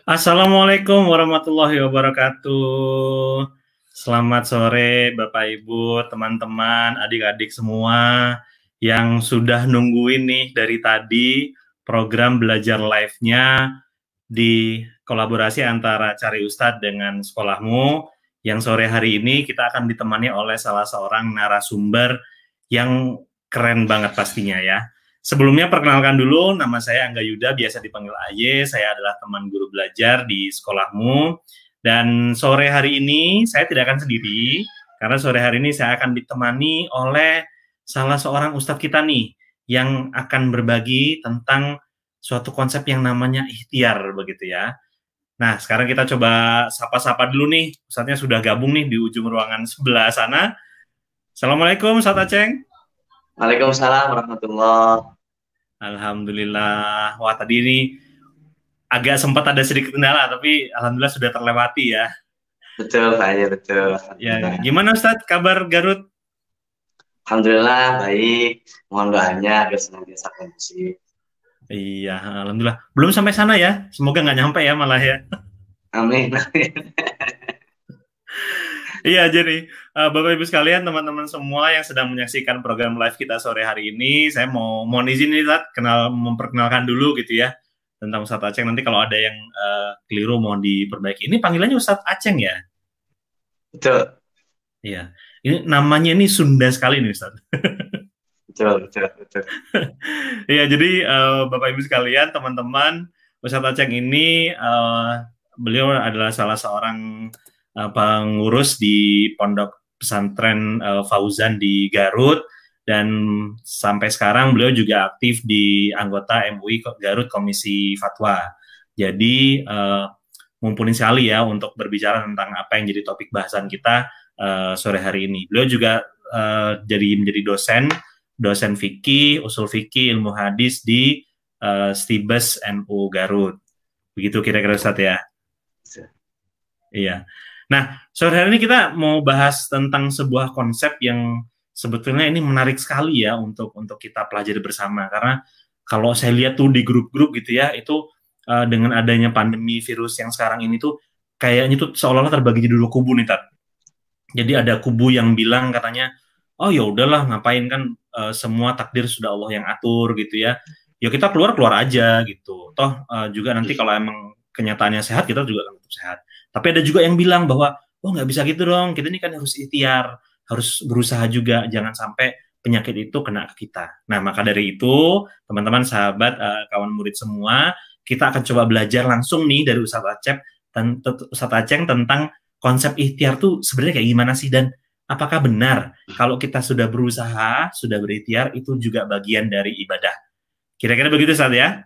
Assalamualaikum warahmatullahi wabarakatuh. Selamat sore Bapak Ibu, teman-teman, adik-adik semua yang sudah nungguin nih dari tadi program belajar live-nya di kolaborasi antara Cari Ustadz dengan sekolahmu. Yang sore hari ini kita akan ditemani oleh salah seorang narasumber yang keren banget pastinya ya. Sebelumnya perkenalkan dulu, nama saya Angga Yuda, biasa dipanggil AY, saya adalah teman guru belajar di sekolahmu. Dan sore hari ini saya tidak akan sendiri, karena sore hari ini saya akan ditemani oleh salah seorang ustadz kita nih, yang akan berbagi tentang suatu konsep yang namanya ikhtiar, begitu ya. Nah, sekarang kita coba sapa-sapa dulu nih, ustadznya sudah gabung nih di ujung ruangan sebelah sana. Assalamualaikum, Ustadz Aceng. Waalaikumsalam warahmatullahi. Alhamdulillah. Wah, tadi ini agak sempat ada sedikit kendala, tapi alhamdulillah sudah terlewati ya. Betul, Pak. Ya, betul. Ya, gimana Ustadz kabar Garut? Alhamdulillah, baik. Mohon doanya agar senantiasa kondusif. Iya, alhamdulillah. Belum sampai sana ya. Semoga nggak nyampe ya malah ya. Amin. Iya, jadi Bapak Ibu sekalian, teman-teman semua yang sedang menyaksikan program live kita sore hari ini, saya mau izin nih, Ustadz, memperkenalkan dulu gitu ya tentang Ustadz Aceng. Nanti kalau ada yang keliru mohon diperbaiki. Ini panggilannya Ustadz Aceng ya? Betul. Iya. Ini namanya ini Sunda sekali nih Ustadz. Betul. Iya, jadi Bapak Ibu sekalian, teman-teman, Ustadz Aceng ini beliau adalah salah seorang pengurus di Pondok Pesantren Fauzan di Garut, dan sampai sekarang beliau juga aktif di anggota MUI Garut Komisi Fatwa. Jadi mumpuni sekali ya untuk berbicara tentang apa yang jadi topik bahasan kita sore hari ini. Beliau juga menjadi dosen fikih, usul fikih, ilmu hadis di Stibes NU Garut. Begitu kira-kira Ustadz ya? Iya. Nah, sore hari ini kita mau bahas tentang sebuah konsep yang sebetulnya ini menarik sekali ya untuk kita pelajari bersama. Karena kalau saya lihat tuh di grup-grup gitu ya, itu dengan adanya pandemi virus yang sekarang ini tuh kayaknya tuh seolah-olah terbagi jadi dua kubu nih, Tat. Jadi ada kubu yang bilang katanya, oh ya udahlah ngapain kan semua takdir sudah Allah yang atur gitu ya. Ya kita keluar aja gitu. Toh juga nanti kalau emang kenyataannya sehat, kita juga akan tetap sehat. Tapi ada juga yang bilang bahwa, oh nggak bisa gitu dong, kita ini kan harus ikhtiar, harus berusaha juga, jangan sampai penyakit itu kena ke kita. Nah, maka dari itu, teman-teman, sahabat, kawan murid semua, kita akan coba belajar langsung nih dari Ustadz Aceng tentang konsep ikhtiar tuh sebenarnya kayak gimana sih, dan apakah benar kalau kita sudah berusaha, sudah berikhtiar, itu juga bagian dari ibadah. Kira-kira begitu, Ustadz ya?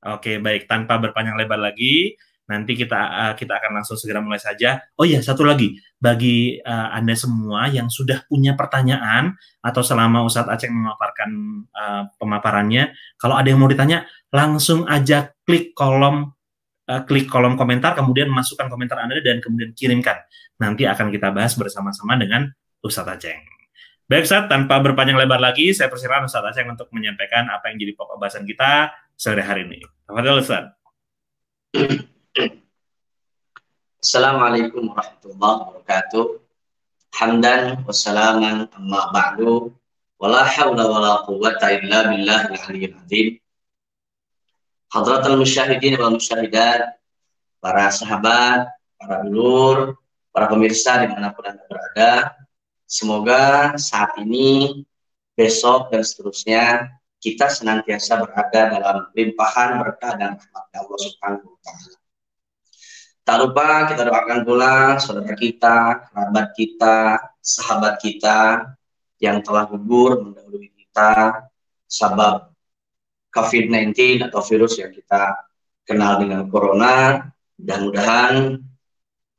Oke, baik. Tanpa berpanjang lebar lagi, nanti kita akan langsung segera mulai saja. Oh iya, satu lagi. Bagi Anda semua yang sudah punya pertanyaan atau selama Ustadz Aceng memaparkan pemaparannya, kalau ada yang mau ditanya, langsung aja klik kolom komentar, kemudian masukkan komentar Anda dan kemudian kirimkan. Nanti akan kita bahas bersama-sama dengan Ustadz Aceng. Baik, Ustadz, tanpa berpanjang lebar lagi, saya persilakan Ustadz Aceng untuk menyampaikan apa yang jadi pokok bahasan kita sore hari ini. Tafadhol, Ustadz. Assalamualaikum warahmatullahi wabarakatuh. Hamdan wa salaman amma ba'du. Wala hawla wala quwwata illa billahil aliyyil azim. Hadratal musyahidin wal musyahidat, para sahabat, para ulur, para pemirsa dimanapun Anda berada, semoga saat ini, besok, dan seterusnya kita senantiasa berada dalam limpahan berkah dan rahmat Allah Subhanahu wa Ta'ala. Tak lupa kita doakan pula saudara kita, kerabat kita, sahabat kita yang telah gugur mendahului kita sebab COVID-19 atau virus yang kita kenal dengan corona. Mudah-mudahan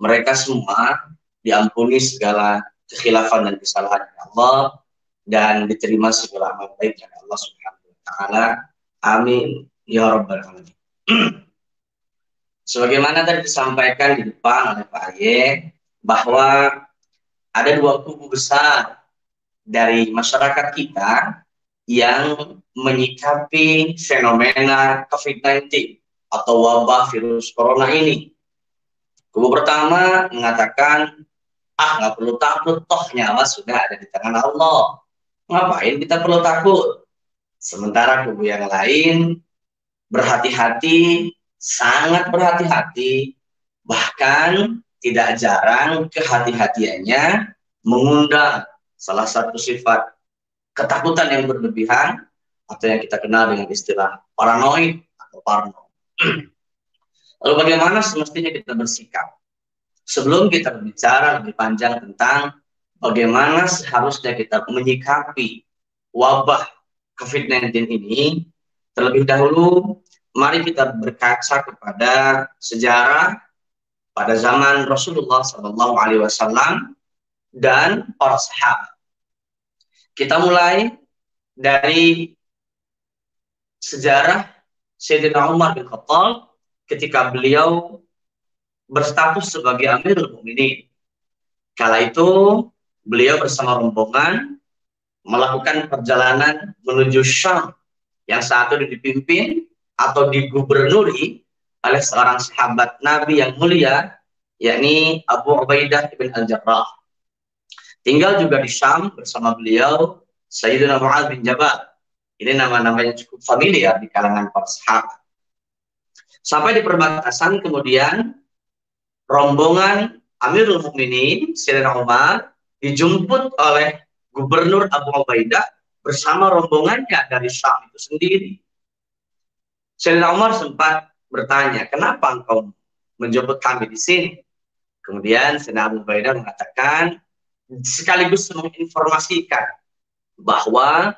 mereka semua diampuni segala kekhilafan dan kesalahan Allah dan diterima segala amal baik dari Allah Subhanahu wa Ta'ala. Amin ya rabbal alamin. Sebagaimana tadi disampaikan di depan oleh Pak Aye, bahwa ada dua kubu besar dari masyarakat kita yang menyikapi fenomena COVID-19. atau wabah virus corona ini. Kubu pertama mengatakan, nggak perlu takut, toh nyawa sudah ada di tangan Allah. Ngapain kita perlu takut? Sementara kubu yang lain berhati-hati, sangat berhati-hati, bahkan tidak jarang kehati-hatiannya mengundang salah satu sifat ketakutan yang berlebihan, atau yang kita kenal dengan istilah paranoid atau parno. Lalu bagaimana semestinya kita bersikap? Sebelum kita berbicara lebih panjang tentang bagaimana seharusnya kita menyikapi wabah COVID-19 ini, terlebih dahulu mari kita berkaca kepada sejarah pada zaman Rasulullah SAW dan para sahabat. Kita mulai dari sejarah Sayyidina Umar bin Khattab ketika beliau berstatus sebagai Amirul Mukminin. Kala itu beliau bersama rombongan melakukan perjalanan menuju Syam yang saat itu dipimpin atau digubernuri oleh seorang sahabat Nabi yang mulia, yakni Abu Ubaidah bin Al-Jarrah. Tinggal juga di Syam bersama beliau Sayyidina Mu'adz bin Jabal. Ini nama-nama yang cukup familiar di kalangan para sahabat. Sampai di perbatasan kemudian rombongan Amirul Mukminin Sayyidina Umar dijemput oleh Gubernur Abu Ubaidah bersama rombongannya dari Syam itu sendiri. Sayyidina Umar sempat bertanya, kenapa engkau menjemput kami di sini? Kemudian Sayyidina Abu Ubaidah mengatakan, sekaligus menginformasikan bahwa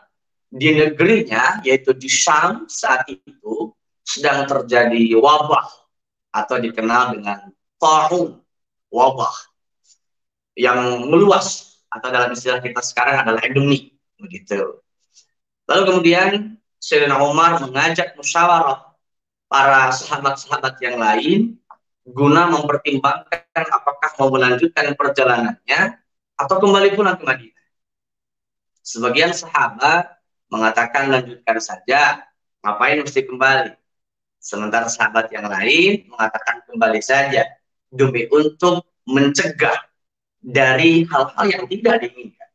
di negerinya, yaitu di Syam saat itu, sedang terjadi wabah atau dikenal dengan ta'un, wabah yang meluas, atau dalam istilah kita sekarang adalah endemi, begitu. Lalu kemudian Sayyidina Umar mengajak musyawarah para sahabat-sahabat yang lain guna mempertimbangkan apakah mau melanjutkan perjalanannya atau kembali pulang ke Madinah. Sebagian sahabat mengatakan lanjutkan saja, ngapain mesti kembali? Sementara sahabat yang lain mengatakan kembali saja, demi untuk mencegah dari hal-hal yang tidak diinginkan.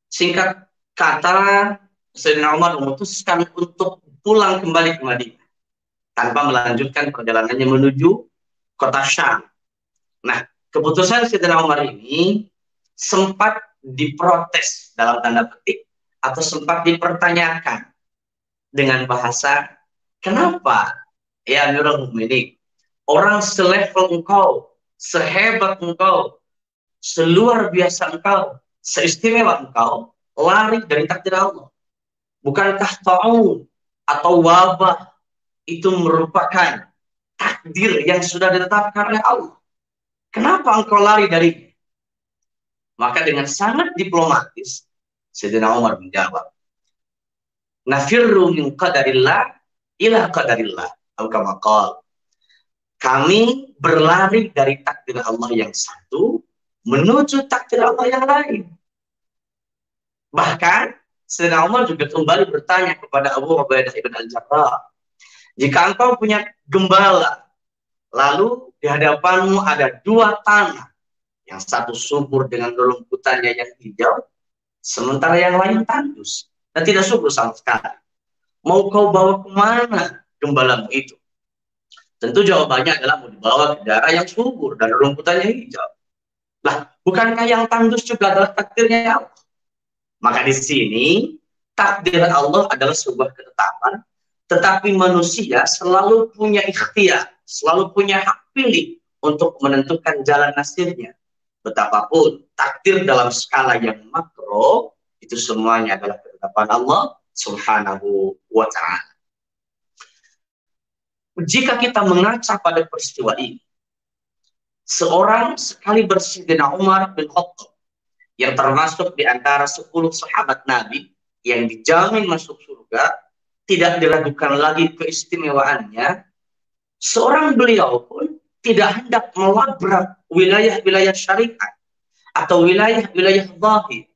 Singkat kata, Sayyidina Umar memutuskan untuk pulang kembali ke Madinah tanpa melanjutkan perjalanannya menuju kota Syam. Nah, keputusan Sayyidina Umar ini sempat diprotes dalam tanda petik atau sempat dipertanyakan dengan bahasa, kenapa ya Amirul Mukminin, orang selevel engkau, sehebat engkau, seluar biasa engkau, seistimewa engkau, lari dari takdir Allah? Bukankah ta'un atau wabah itu merupakan takdir yang sudah ditetapkan oleh Allah? Kenapa engkau lari darinya? Maka dengan sangat diplomatis Sayyidina Umar menjawab, nafirru min qadarillah ila qadarillah, atau kama qala, kami berlari dari takdir Allah yang satu menuju takdir Allah yang lain. Bahkan Sayyidina Umar juga kembali bertanya kepada Abu Ubaidah bin Al-Jarrah, jika engkau punya gembala, lalu di hadapanmu ada dua tanah, yang satu subur dengan rumputannya yang hijau, sementara yang lain tandus dan tidak subur sama sekali, mau kau bawa kemana gembalamu itu? Tentu jawabannya adalah mau dibawa ke daerah yang subur dan rumputannya hijau. Lah, bukankah yang tandus juga adalah takdirnya Allah? Maka di sini takdir Allah adalah sebuah ketetapan, tetapi manusia selalu punya ikhtiar, selalu punya hak pilih untuk menentukan jalan nasibnya. Betapapun takdir dalam skala yang makro, itu semuanya adalah ketetapan Allah Subhanahu wa ta'ala. Jika kita mengaca pada peristiwa ini, seorang sekali Sayyidina Umar bin Khattab yang termasuk di antara 10 sahabat Nabi yang dijamin masuk surga, tidak diragukan lagi keistimewaannya, seorang beliau pun tidak hendak melabrak wilayah-wilayah syariat atau wilayah-wilayah zahir.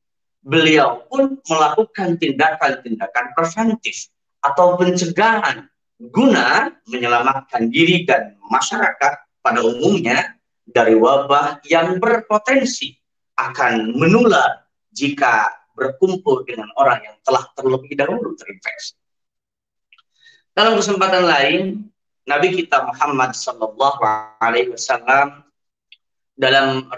Beliau pun melakukan tindakan-tindakan preventif atau pencegahan guna menyelamatkan diri dan masyarakat pada umumnya dari wabah yang berpotensi akan menular jika berkumpul dengan orang yang telah terlebih dahulu terinfeksi. Dalam kesempatan lain, Nabi kita Muhammad Sallallahu Alaihi Wasallam dalam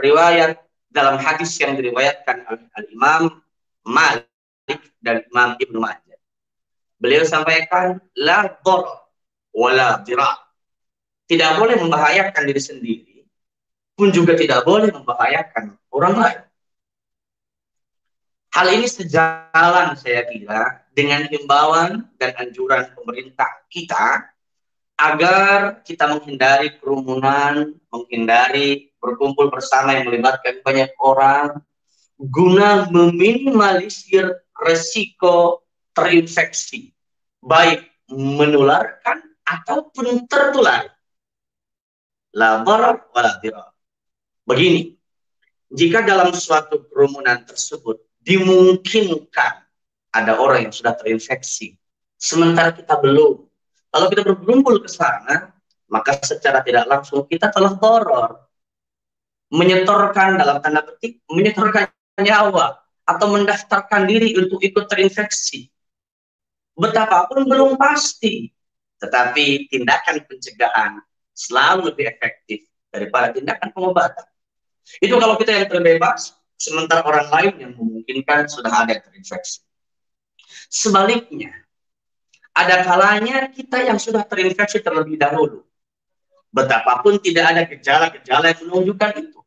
hadis yang diriwayatkan oleh Al-Imam Malik dan Imam Ibnu Majah, beliau sampaikan la dharar wala dirar. Tidak boleh membahayakan diri sendiri, pun juga tidak boleh membahayakan orang lain. Hal ini sejalan saya kira dengan himbauan dan anjuran pemerintah kita agar kita menghindari kerumunan, menghindari berkumpul bersama yang melibatkan banyak orang, guna meminimalisir resiko terinfeksi, baik menularkan ataupun tertular. La dharar wala dirar. Begini, jika dalam suatu kerumunan tersebut dimungkinkan ada orang yang sudah terinfeksi, sementara kita belum, kalau kita berkumpul ke sana, maka secara tidak langsung kita telah dharar, menyetorkan dalam tanda petik, menyetorkan nyawa atau mendaftarkan diri untuk ikut terinfeksi. Betapapun belum pasti, tetapi tindakan pencegahan selalu lebih efektif daripada tindakan pengobatan. Itu kalau kita yang terbebas, sementara orang lain yang memungkinkan sudah ada yang terinfeksi. Sebaliknya, ada kalanya kita yang sudah terinfeksi terlebih dahulu, betapapun tidak ada gejala-gejala yang menunjukkan itu.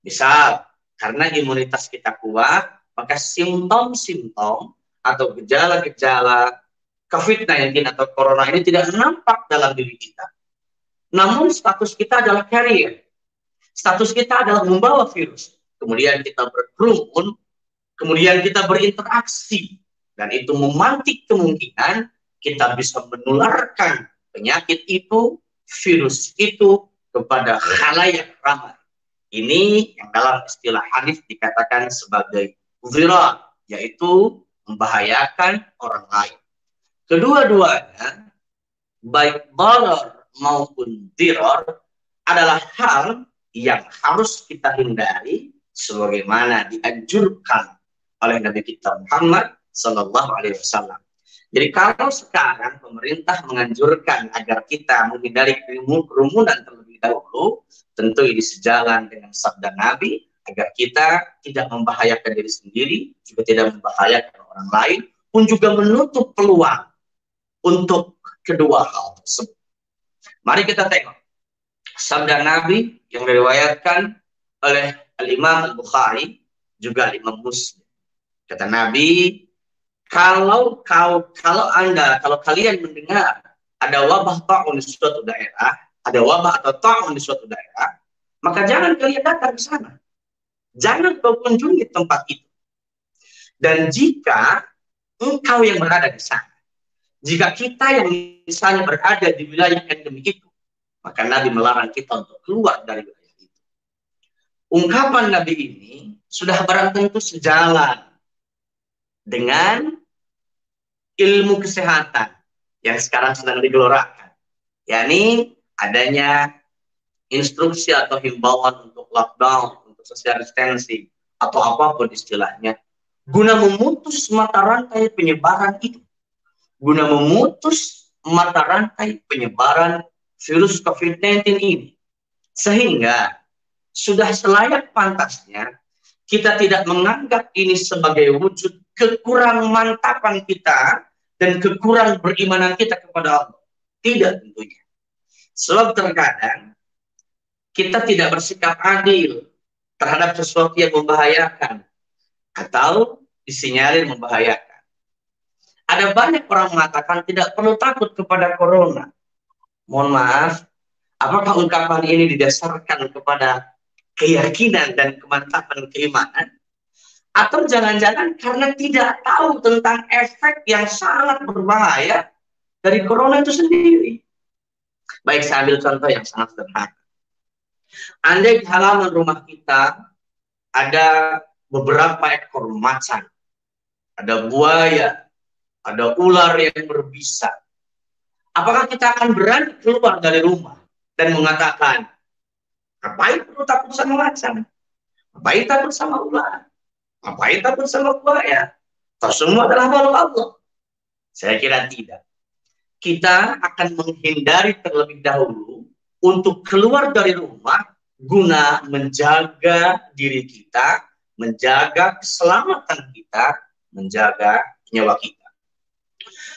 Misal, karena imunitas kita kuat, maka simptom-simptom atau gejala-gejala COVID-19 atau corona ini tidak nampak dalam diri kita. Namun status kita adalah carrier. Status kita adalah membawa virus. Kemudian kita berkerumun, kemudian kita berinteraksi. Dan itu memantik kemungkinan kita bisa menularkan penyakit itu, virus itu, kepada khalayak ramai. Ini yang dalam istilah hadis dikatakan sebagai dhirar, yaitu membahayakan orang lain. Kedua-duanya, baik dharar maupun dhirar, adalah hal yang harus kita hindari sebagaimana dianjurkan oleh Nabi kita Muhammad Sallallahu Alaihi Wasallam. Jadi kalau sekarang pemerintah menganjurkan agar kita menghindari kerumunan terlebih dahulu, tentu ini sejalan dengan sabda Nabi agar kita tidak membahayakan diri sendiri, juga tidak membahayakan orang lain, pun juga menutup peluang untuk kedua hal tersebut. Mari kita tengok sabda Nabi yang diriwayatkan oleh Al-Imam Al-Bukhari, juga Imam Muslim. Kata Nabi, kalau kalian mendengar ada wabah ta'un di suatu daerah, ada wabah atau ta'un di suatu daerah, maka jangan kalian datang ke sana. Jangan kau kunjungi tempat itu. Dan jika engkau yang berada di sana, jika kita yang misalnya berada di wilayah endemi itu, maka Nabi melarang kita untuk keluar dari wilayah itu. Ungkapan Nabi ini sudah barang tentu sejalan dengan ilmu kesehatan yang sekarang sedang digelorakan, yakni adanya instruksi atau himbauan untuk lockdown, untuk social distancing, atau apapun istilahnya, guna memutus mata rantai penyebaran itu, guna memutus mata rantai penyebaran virus COVID-19 ini. Sehingga sudah selayak pantasnya kita tidak menganggap ini sebagai wujud kekurang mantapan kita dan kekurang berimanan kita kepada Allah. Tidak tentunya. Sebab terkadang kita tidak bersikap adil terhadap sesuatu yang membahayakan atau disinyalir membahayakan. Ada banyak orang mengatakan tidak perlu takut kepada corona. Mohon maaf, apakah ungkapan ini didasarkan kepada keyakinan dan kemantapan keimanan? Atau jangan-jangan karena tidak tahu tentang efek yang sangat berbahaya dari corona itu sendiri. Baik, saya ambil contoh yang sangat sederhana. Andai di halaman rumah kita ada beberapa ekor macan, ada buaya, ada ular yang berbisa, Apakah kita akan berani keluar dari rumah dan mengatakan, ngapain perlu takut sama macan? Ngapain takut sama ular? Ngapain takut sama buaya? Toh semua adalah makhluk Allah. Saya kira tidak. Kita akan menghindari terlebih dahulu untuk keluar dari rumah guna menjaga diri kita, menjaga keselamatan kita, menjaga nyawa kita.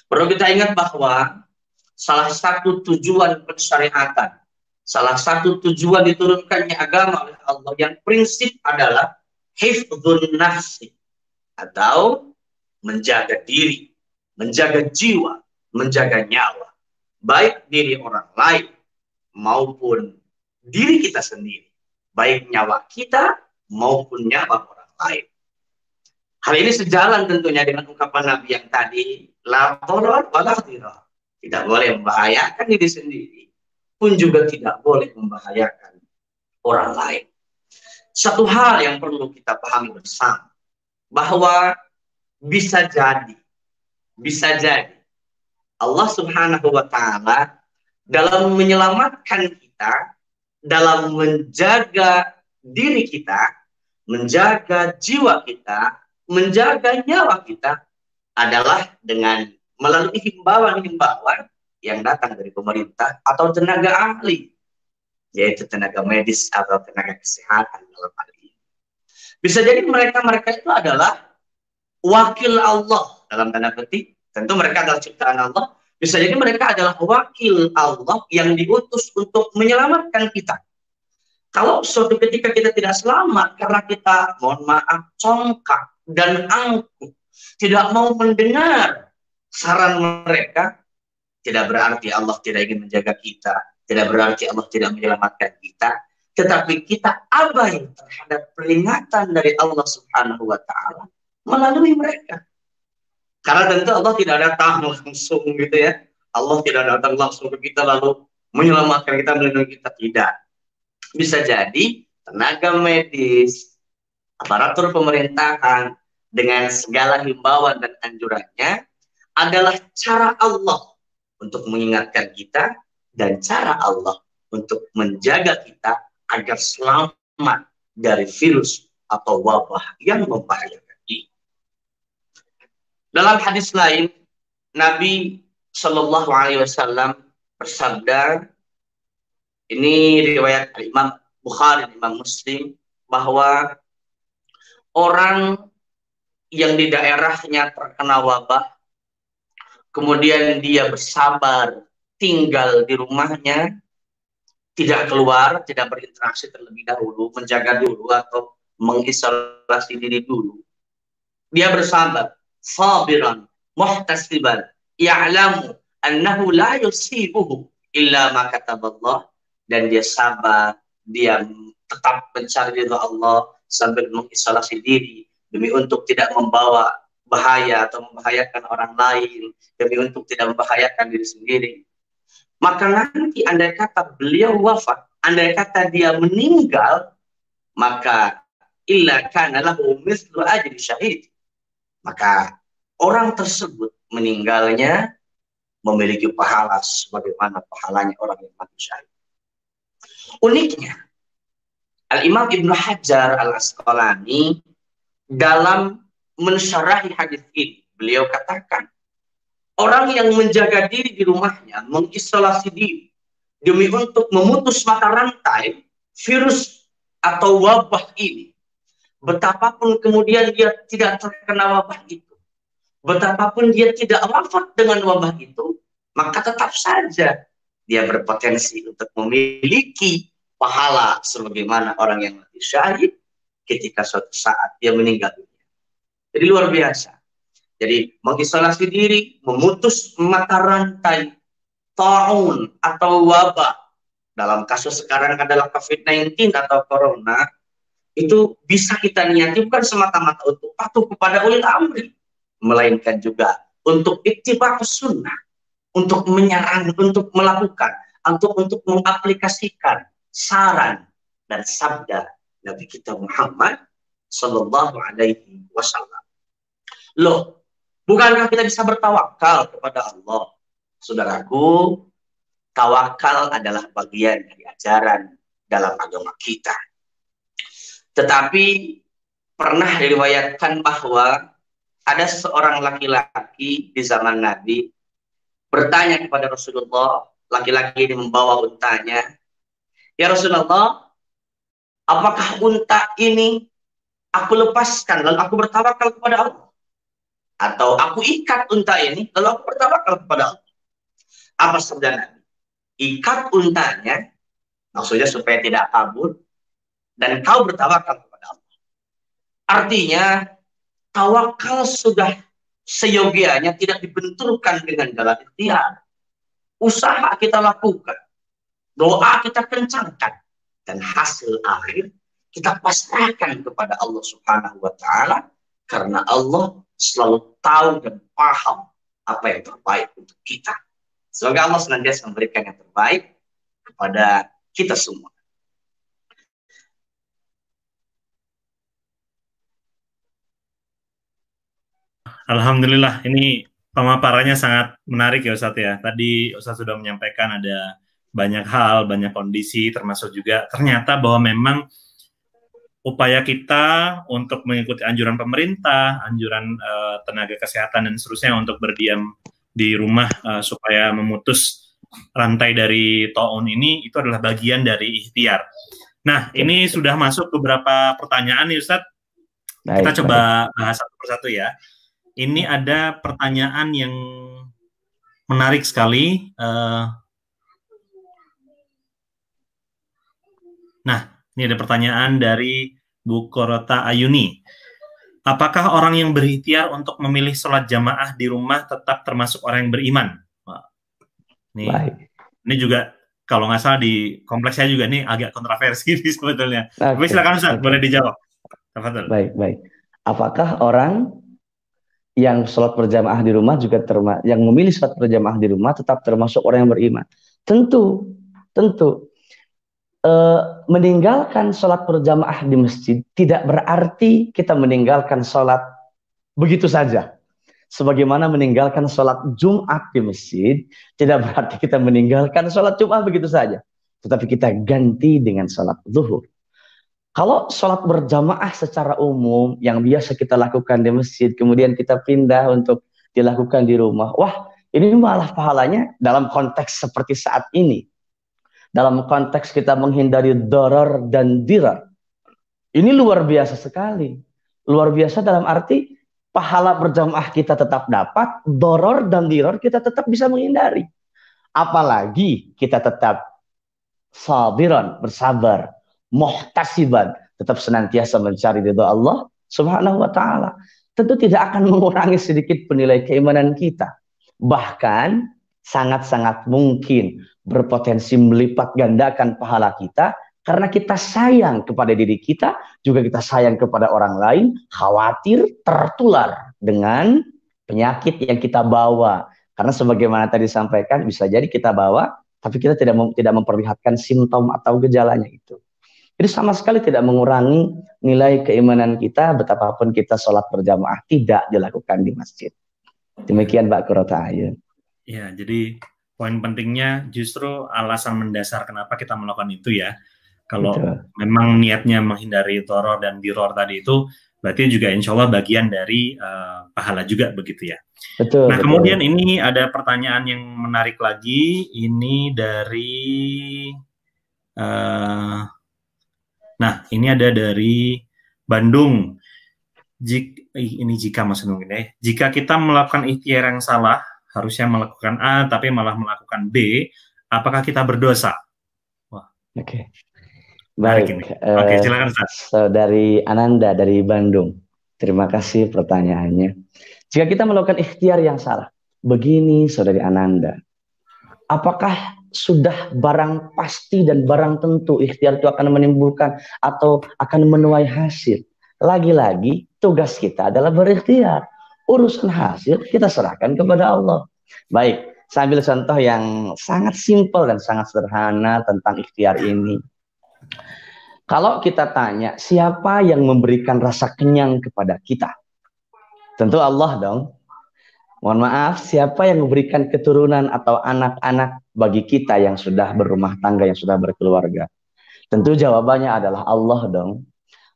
Perlu kita ingat bahwa salah satu tujuan pensyariatan, salah satu tujuan diturunkannya agama oleh Allah yang prinsip adalah hifdzun nafsi, atau menjaga diri, menjaga jiwa, menjaga nyawa, baik diri orang lain maupun diri kita sendiri, baik nyawa kita maupun nyawa orang lain. Hal ini sejalan tentunya dengan ungkapan Nabi yang tadi, la dharar wa la dhirar. Tidak boleh membahayakan diri sendiri, pun juga tidak boleh membahayakan orang lain. Satu hal yang perlu kita pahami bersama, bahwa bisa jadi Allah Subhanahu wa Ta'ala dalam menyelamatkan kita, dalam menjaga diri kita, menjaga jiwa kita, menjaga nyawa kita, adalah dengan melalui himbauan-himbauan yang datang dari pemerintah atau tenaga ahli, yaitu tenaga medis atau tenaga kesehatan dalam hal ini. Bisa jadi mereka-mereka itu adalah wakil Allah dalam tanda petik. Tentu mereka adalah ciptaan Allah. Bisa jadi mereka adalah wakil Allah yang diutus untuk menyelamatkan kita. Kalau suatu ketika kita tidak selamat karena kita, mohon maaf, congkak dan angkuh, tidak mau mendengar saran mereka, tidak berarti Allah tidak ingin menjaga kita, tidak berarti Allah tidak menyelamatkan kita, tetapi kita abai terhadap peringatan dari Allah Subhanahu wa Ta'ala melalui mereka. Karena tentu Allah tidak datang langsung gitu ya. Allah tidak datang langsung ke kita lalu menyelamatkan kita, melindungi kita, tidak. Bisa jadi tenaga medis, aparatur pemerintahan dengan segala himbauan dan anjurannya adalah cara Allah untuk mengingatkan kita dan cara Allah untuk menjaga kita agar selamat dari virus atau wabah yang membahayakan ini. Dalam hadis lain, Nabi Shallallahu Alaihi Wasallam bersabda, ini riwayat Imam Bukhari dan Imam Muslim, bahwa orang yang di daerahnya terkena wabah, kemudian dia bersabar tinggal di rumahnya, tidak keluar, tidak berinteraksi terlebih dahulu, menjaga dulu atau mengisolasi diri dulu. Dia bersabar, sabiran, muhtasiban, ya'lamu annahu la yusibuhu illa ma kataballah, dan dia sabar, dia tetap mencari ridha Allah sambil mengisolasi diri demi untuk tidak membawa bahaya atau membahayakan orang lain, demi untuk tidak membahayakan diri sendiri. Maka nanti andai kata beliau wafat, andai kata dia meninggal, maka illa kana lahu mithlu ajri syahid. Maka orang tersebut meninggalnya memiliki pahala sebagaimana pahalanya orang yang mati syahid. Uniknya, Al-Imam Ibnu Hajar Al-Asqalani dalam mensyarahi hadis ini, beliau katakan, orang yang menjaga diri di rumahnya, mengisolasi diri demi untuk memutus mata rantai virus atau wabah ini, betapapun kemudian dia tidak terkena wabah itu, betapapun dia tidak wafat dengan wabah itu, maka tetap saja dia berpotensi untuk memiliki pahala sebagaimana orang yang mati syahid ketika suatu saat dia meninggal dunia. Jadi luar biasa. Jadi mengisolasi diri, memutus mata rantai taun atau wabah. Dalam kasus sekarang adalah COVID-19 atau corona, itu bisa kita niati bukan semata-mata untuk patuh kepada ulil amri, melainkan juga untuk ittiba' sunnah, untuk menyerang, untuk melakukan, untuk mengaplikasikan saran dan sabda Nabi kita Muhammad Sallallahu Alaihi Wasallam. Loh, bukankah kita bisa bertawakal kepada Allah? Saudaraku, tawakal adalah bagian dari ajaran dalam agama kita. Tetapi pernah diriwayatkan bahwa ada seorang laki-laki di zaman Nabi bertanya kepada Rasulullah. Laki-laki ini membawa untanya. Ya Rasulullah, apakah unta ini aku lepaskan lalu aku bertawakal kepada Allah? Atau aku ikat unta ini lalu aku bertawakal kepada Allah? Apa sabda Nabi? Ikat untanya, maksudnya supaya tidak kabur, dan kau bertawakal kepada Allah. Artinya, tawakal sudah seyogianya, tidak dibenturkan dengan jalan ikhtiar. Usaha kita lakukan, doa kita kencangkan, dan hasil akhir kita pasrahkan kepada Allah Subhanahu wa Ta'ala, karena Allah selalu tahu dan paham apa yang terbaik untuk kita. Semoga Allah senantiasa memberikan yang terbaik kepada kita semua. Alhamdulillah, ini pemaparannya sangat menarik ya Ustadz ya. Tadi Ustadz sudah menyampaikan ada banyak hal, banyak kondisi, termasuk juga ternyata bahwa memang upaya kita untuk mengikuti anjuran pemerintah, anjuran tenaga kesehatan dan seterusnya untuk berdiam di rumah supaya memutus rantai dari taun ini, itu adalah bagian dari ikhtiar. Nah, ini sudah masuk beberapa pertanyaan nih Ustadz. Kita coba bahas satu persatu ya. Ini ada pertanyaan yang menarik sekali. Nah, ini ada pertanyaan dari Bu Korota Ayuni. Apakah orang yang berikhtiar untuk memilih sholat jamaah di rumah tetap termasuk orang yang beriman? Ini juga kalau nggak salah di kompleks saya juga ini agak kontroversi sebetulnya. Tapi silakan Ustaz, boleh dijawab. Baik. Apakah orang yang sholat berjamaah di rumah juga yang memilih sholat berjamaah di rumah tetap termasuk orang yang beriman? Tentu. Meninggalkan sholat berjamaah di masjid tidak berarti kita meninggalkan sholat begitu saja. Sebagaimana meninggalkan sholat Jumat di masjid tidak berarti kita meninggalkan sholat Jumat begitu saja. Tetapi kita ganti dengan sholat zuhur. Kalau sholat berjamaah secara umum yang biasa kita lakukan di masjid, kemudian kita pindah untuk dilakukan di rumah. Wah, ini malah pahalanya dalam konteks seperti saat ini. Dalam konteks kita menghindari darar dan dirar. Ini luar biasa sekali. Luar biasa dalam arti pahala berjamaah kita tetap dapat, darar dan dirar kita tetap bisa menghindari. Apalagi kita tetap sabiran, bersabar, muhtasiban, tetap senantiasa mencari ridha Allah Subhanahu wa Ta'ala. Tentu tidak akan mengurangi sedikit penilai keimanan kita. Bahkan sangat-sangat mungkin berpotensi melipat gandakan pahala kita karena kita sayang kepada diri kita, juga kita sayang kepada orang lain, khawatir tertular dengan penyakit yang kita bawa. Karena sebagaimana tadi disampaikan, bisa jadi kita bawa, tapi kita tidak memperlihatkan simptom atau gejalanya itu. Jadi sama sekali tidak mengurangi nilai keimanan kita, betapapun kita sholat berjamaah tidak dilakukan di masjid. Demikian Mbak Korota Ayun. Ya, jadi poin pentingnya justru alasan mendasar kenapa kita melakukan itu ya. Kalau memang niatnya menghindari doror dan diror tadi itu, berarti juga insya Allah bagian dari pahala juga begitu ya. Betul. Kemudian ini ada pertanyaan yang menarik lagi. Ini dari ini ada dari Bandung. Jika kita melakukan ikhtiar yang salah, harusnya melakukan A tapi malah melakukan B, apakah kita berdosa? Wah. Oke. Baik. Silakan Ustaz. Dari Ananda dari Bandung. Terima kasih pertanyaannya. Jika kita melakukan ikhtiar yang salah, begini saudari Ananda, apakah sudah barang pasti dan barang tentu ikhtiar itu akan menimbulkan atau akan menuai hasil? Lagi-lagi tugas kita adalah berikhtiar. Urusan hasil kita serahkan kepada Allah. Baik, saya ambil contoh yang sangat simpel dan sangat sederhana tentang ikhtiar ini. Kalau kita tanya, siapa yang memberikan rasa kenyang kepada kita? Tentu Allah dong. Mohon maaf, siapa yang memberikan keturunan atau anak-anak bagi kita yang sudah berumah tangga, yang sudah berkeluarga? Tentu jawabannya adalah Allah dong.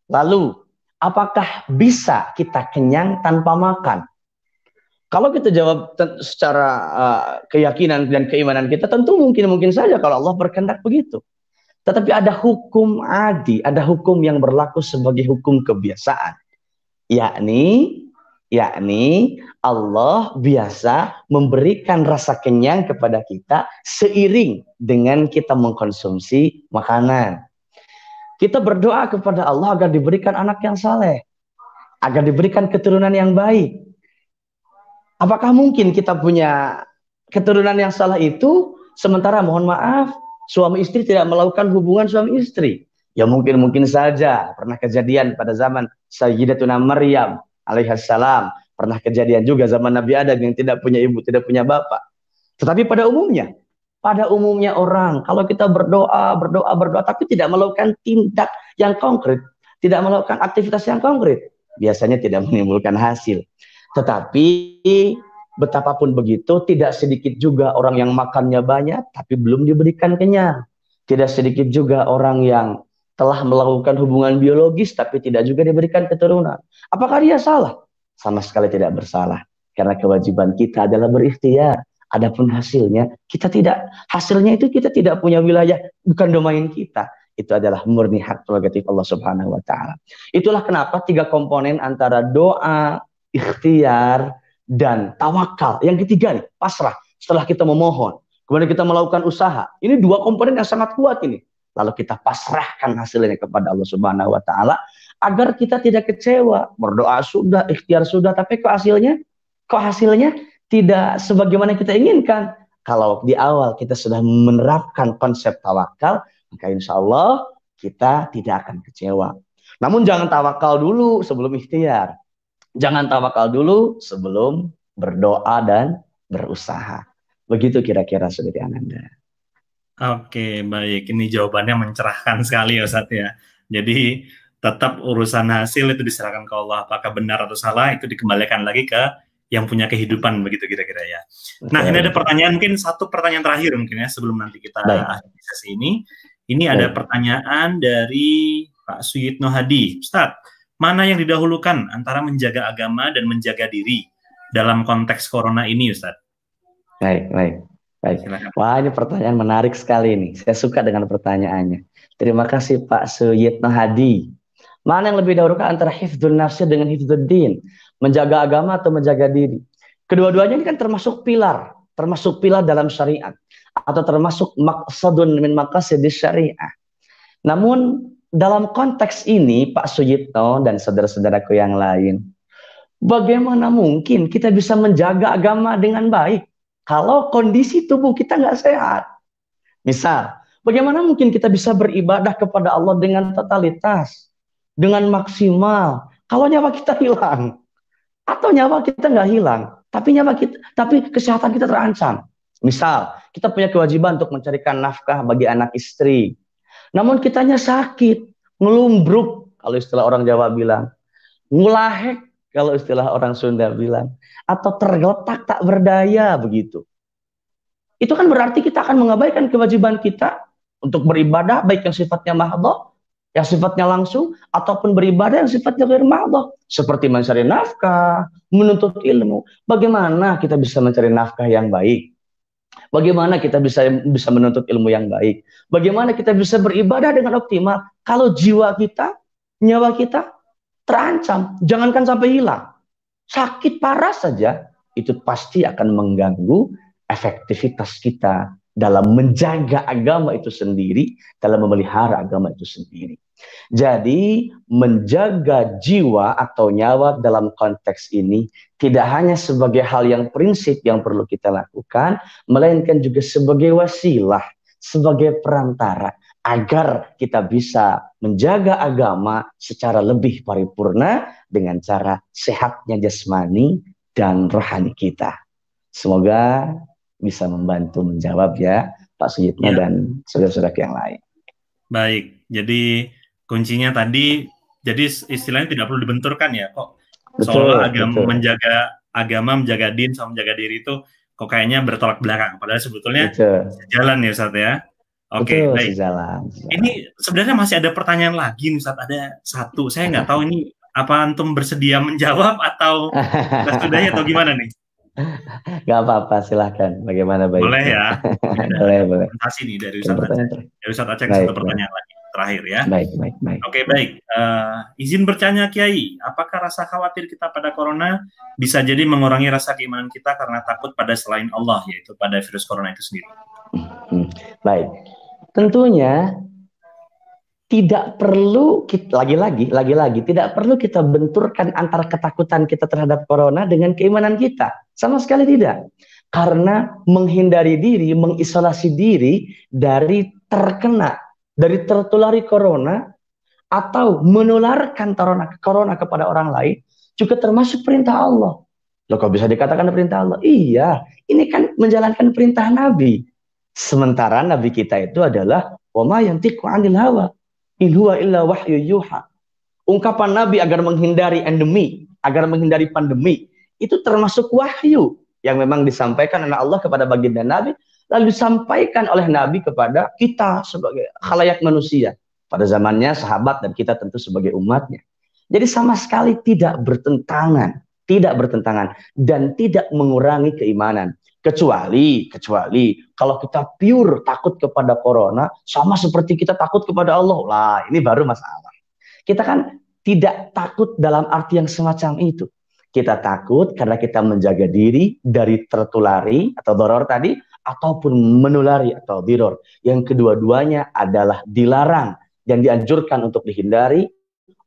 Lalu, apakah bisa kita kenyang tanpa makan? Kalau kita jawab secara keyakinan dan keimanan kita, tentu mungkin saja kalau Allah berkehendak begitu. Tetapi ada hukum adi, ada hukum yang berlaku sebagai hukum kebiasaan. Yakni Allah biasa memberikan rasa kenyang kepada kita seiring dengan kita mengkonsumsi makanan. Kita berdoa kepada Allah agar diberikan anak yang saleh, agar diberikan keturunan yang baik. Apakah mungkin kita punya keturunan yang salah itu, sementara mohon maaf, suami istri tidak melakukan hubungan suami istri? Ya mungkin saja pernah kejadian pada zaman Sayyidatuna Maryam alaihissalam, pernah kejadian juga zaman Nabi Adam yang tidak punya ibu, tidak punya bapak. Tetapi pada umumnya orang, kalau kita berdoa, tapi tidak melakukan tindak yang konkret, tidak melakukan aktivitas yang konkret, biasanya tidak menimbulkan hasil. Tetapi betapapun begitu, tidak sedikit juga orang yang makannya banyak, tapi belum diberikan kenyang. Tidak sedikit juga orang yang telah melakukan hubungan biologis, tapi tidak juga diberikan keturunan. Apakah dia salah? Sama sekali tidak bersalah. Karena kewajiban kita adalah berikhtiar. Adapun hasilnya, hasilnya itu kita tidak punya wilayah, bukan domain kita. Itu adalah murni hak prerogatif Allah Subhanahu wa Ta'ala. Itulah kenapa 3 komponen antara doa, ikhtiar, dan tawakal. Yang ketiga nih, pasrah. Setelah kita memohon, kemudian kita melakukan usaha. Ini 2 komponen yang sangat kuat ini. Lalu kita pasrahkan hasilnya kepada Allah Subhanahu wa Ta'ala agar kita tidak kecewa. Berdoa sudah, ikhtiar sudah, tapi kok hasilnya tidak sebagaimana kita inginkan. Kalau di awal kita sudah menerapkan konsep tawakal, maka insya Allah kita tidak akan kecewa. Namun jangan tawakal dulu sebelum ikhtiar. Jangan tawakal dulu sebelum berdoa dan berusaha. Begitu kira-kira Saudari Ananda. Oke, baik. Ini jawabannya mencerahkan sekali ya Ustaz ya. Jadi tetap urusan hasil itu diserahkan ke Allah. Apakah benar atau salah itu dikembalikan lagi ke yang punya kehidupan, begitu kira-kira ya. Nah, ini ada pertanyaan, mungkin satu pertanyaan terakhir mungkin ya sebelum nanti kita akhiri sesi ini. Ini ada pertanyaan dari Pak Suyitno Hadi. Ustaz, mana yang didahulukan antara menjaga agama dan menjaga diri dalam konteks corona ini, Ustaz? Baik. Wah, ini pertanyaan menarik sekali nih. Saya suka dengan pertanyaannya. Terima kasih Pak Suyitno Hadi. Mana yang lebih dahulu antara hifdzun nafsi dengan hifdzud din? Menjaga agama atau menjaga diri? Kedua-duanya ini kan termasuk pilar dalam syariat atau termasuk maqsadun min maqasidis syariah. Namun dalam konteks ini Pak Suyitno dan saudara-saudaraku yang lain, bagaimana mungkin kita bisa menjaga agama dengan baik kalau kondisi tubuh kita nggak sehat? Misal, bagaimana mungkin kita bisa beribadah kepada Allah dengan totalitas, dengan maksimal, kalau nyawa kita hilang? Atau nyawa kita nggak hilang, tapi kesehatan kita terancam. Misal, kita punya kewajiban untuk mencarikan nafkah bagi anak istri. Namun kitanya sakit, ngelumbruk, kalau istilah orang Jawa bilang, ngulahek, kalau istilah orang Sunda bilang, atau tergeletak tak berdaya begitu. Itu kan berarti kita akan mengabaikan kewajiban kita untuk beribadah, baik yang sifatnya mahdhah, yang sifatnya langsung, ataupun beribadah yang sifatnya ghair mahdhah, seperti mencari nafkah, menuntut ilmu. Bagaimana kita bisa mencari nafkah yang baik? Bagaimana kita bisa menuntut ilmu yang baik? Bagaimana kita bisa beribadah dengan optimal kalau jiwa kita, nyawa kita terancam? Jangankan sampai hilang, sakit parah saja itu pasti akan mengganggu efektivitas kita dalam menjaga agama itu sendiri, dalam memelihara agama itu sendiri. Jadi menjaga jiwa atau nyawa dalam konteks ini tidak hanya sebagai hal yang prinsip yang perlu kita lakukan, melainkan juga sebagai wasilah, sebagai perantara agar kita bisa menjaga agama secara lebih paripurna dengan cara sehatnya jasmani dan rohani kita. Semoga bisa membantu menjawab ya Pak Suyitno dan saudara-saudara yang lain. Baik, jadi kuncinya tadi, jadi istilahnya tidak perlu dibenturkan ya kok. Soal menjaga agama, menjaga din sama menjaga diri itu kok kayaknya bertolak belakang. Padahal sebetulnya Betul. sejalan ya Ustaz ya. Oke, Betul, baik. sejalan. Ini sebenarnya masih ada pertanyaan lagi nih Ustaz. Ada satu. Saya nggak tahu ini apa antum bersedia menjawab atau sudah ya atau gimana nih? Gak apa-apa, silahkan. Bagaimana baiknya? Boleh ya. Boleh. Presentasi nih dari Ustaz Aceh. Dari Ustaz Aceh Baik, satu pertanyaan lagi terakhir ya. Baik. Oke, baik. Izin bertanya Kiai, apakah rasa khawatir kita pada corona bisa jadi mengurangi rasa keimanan kita karena takut pada selain Allah, yaitu pada virus corona itu sendiri? Baik. Tentunya tidak perlu lagi-lagi tidak perlu kita benturkan antara ketakutan kita terhadap corona dengan keimanan kita. Sama sekali tidak. Karena menghindari diri, mengisolasi diri dari tertulari corona atau menularkan corona kepada orang lain juga termasuk perintah Allah. Loh, kok bisa dikatakan perintah Allah? Iya, ini kan menjalankan perintah Nabi. Sementara Nabi kita itu adalah wa ma yantiqu 'anil hawa in huwa illa wahyu yuha. Ungkapan Nabi agar menghindari endemi, agar menghindari pandemi, itu termasuk wahyu yang memang disampaikan oleh Allah kepada baginda Nabi, lalu disampaikan oleh Nabi kepada kita sebagai khalayak manusia. Pada zamannya sahabat dan kita tentu sebagai umatnya. Jadi sama sekali tidak bertentangan dan tidak mengurangi keimanan. Kecuali kalau kita pure takut kepada corona sama seperti kita takut kepada Allah. Lah, ini baru masalah. Kita kan tidak takut dalam arti yang semacam itu. Kita takut karena kita menjaga diri dari tertulari atau doror tadi, ataupun menulari atau diror. Yang kedua-duanya adalah dilarang dan dianjurkan untuk dihindari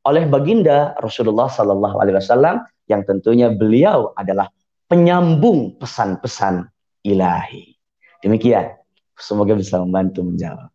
oleh baginda Rasulullah SAW, yang tentunya beliau adalah penyambung pesan-pesan ilahi. Demikian, semoga bisa membantu menjawab.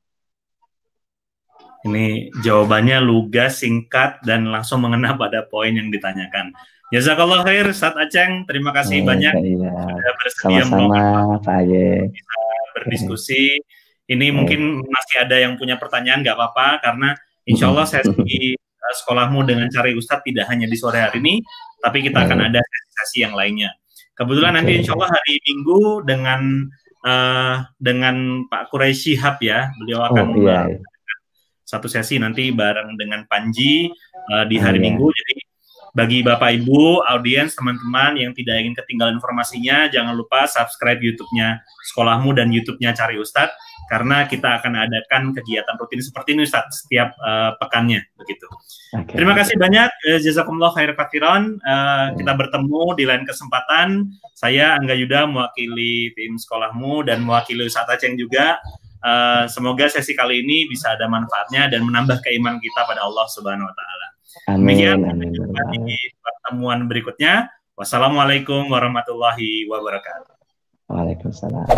Ini jawabannya lugas, singkat, dan langsung mengena pada poin yang ditanyakan. Jazakallah khair, Ustaz Aceng. Terima kasih banyak sudah bersedia sama-sama, Pak Aye. Bisa berdiskusi. Ini mungkin masih ada yang punya pertanyaan, nggak apa-apa, karena insya Allah sesi sekolahmu dengan cari Ustadz tidak hanya di sore hari ini, tapi kita akan ada sesi yang lainnya. Kebetulan nanti insya Allah hari Minggu dengan Pak Quraisy Shihab ya, beliau akan satu sesi nanti bareng dengan Panji di hari Minggu. Jadi bagi Bapak Ibu, audiens, teman-teman yang tidak ingin ketinggalan informasinya, jangan lupa subscribe YouTube-nya Sekolahmu dan YouTube-nya Cari Ustadz, karena kita akan adakan kegiatan rutin seperti ini Ustadz setiap pekannya begitu. Terima kasih banyak, jazakumullah khair katsiran. Kita bertemu di lain kesempatan. Saya Angga Yuda mewakili tim Sekolahmu dan mewakili Ustadz Aceng juga. Semoga sesi kali ini bisa ada manfaatnya dan menambah keimanan kita pada Allah Subhanahu wa taala. Demikian, sampai jumpa di pertemuan berikutnya. Wassalamualaikum warahmatullahi wabarakatuh. Waalaikumsalam.